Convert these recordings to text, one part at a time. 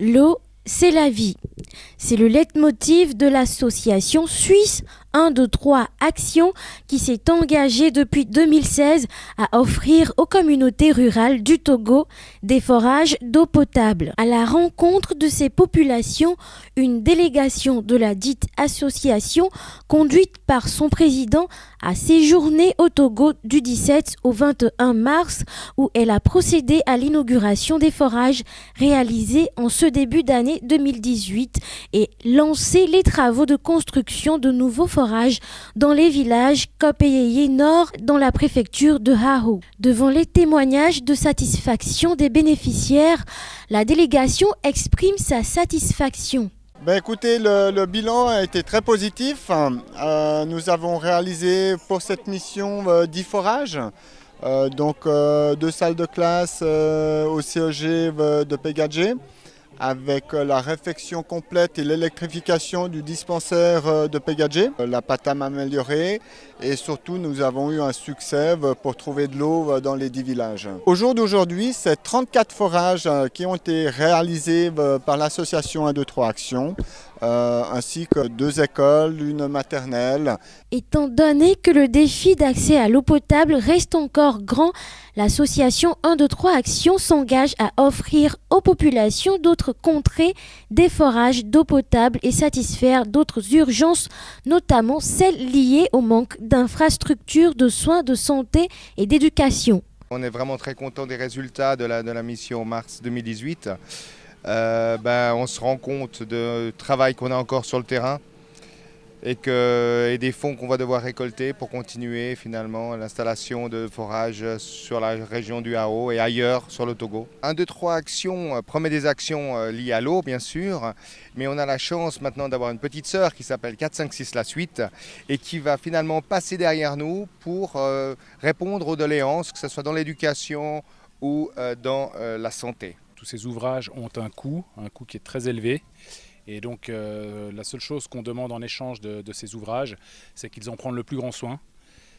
L'eau, c'est la vie. C'est le leitmotiv de l'association suisse 1, 2, 3 Action qui s'est engagée depuis 2016 à offrir aux communautés rurales du Togo des forages d'eau potable. À la rencontre de ces populations, une délégation de la dite association, conduite par son président, a séjourné au Togo du 17 au 21 mars où elle a procédé à l'inauguration des forages réalisés en ce début d'année 2018 et lancé les travaux de construction de nouveaux forages dans les villages Kopeyeye Nord dans la préfecture de Hao. Devant les témoignages de satisfaction des bénéficiaires, la délégation exprime sa satisfaction. Écoutez, le bilan a été très positif. Nous avons réalisé pour cette mission 10 forages. 2 salles de classe au CEG de Pégadjé, avec la réfection complète et l'électrification du dispensaire de Pégadjé, la PATAM améliorée et surtout nous avons eu un succès pour trouver de l'eau dans les 10 villages. Au jour d'aujourd'hui, c'est 34 forages qui ont été réalisés par l'association 1, 2, 3 Action, ainsi que 2 écoles, une maternelle. Étant donné que le défi d'accès à l'eau potable reste encore grand, l'association 1, 2, 3 Action s'engage à offrir aux populations d'autres contrées des forages d'eau potable et satisfaire d'autres urgences, notamment celles liées au manque d'infrastructures de soins, de santé et d'éducation. On est vraiment très content des résultats de la mission mars 2018. On se rend compte du travail qu'on a encore sur le terrain et des fonds qu'on va devoir récolter pour continuer finalement l'installation de forages sur la région du Hao et ailleurs sur le Togo. 1, 2, 3 Action promet des actions liées à l'eau bien sûr, mais on a la chance maintenant d'avoir une petite sœur qui s'appelle 4, 5, 6 la suite et qui va finalement passer derrière nous pour répondre aux doléances, que ce soit dans l'éducation ou dans la santé. Tous ces ouvrages ont un coût qui est très élevé. Et donc la seule chose qu'on demande en échange de ces ouvrages, c'est qu'ils en prennent le plus grand soin,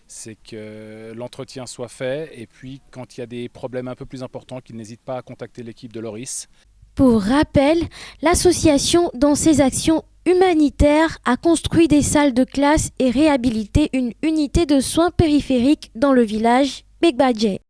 c'est que l'entretien soit fait et puis quand il y a des problèmes un peu plus importants, qu'ils n'hésitent pas à contacter l'équipe de Loris. Pour rappel, l'association dans ses actions humanitaires a construit des salles de classe et réhabilité une unité de soins périphériques dans le village Begbadje.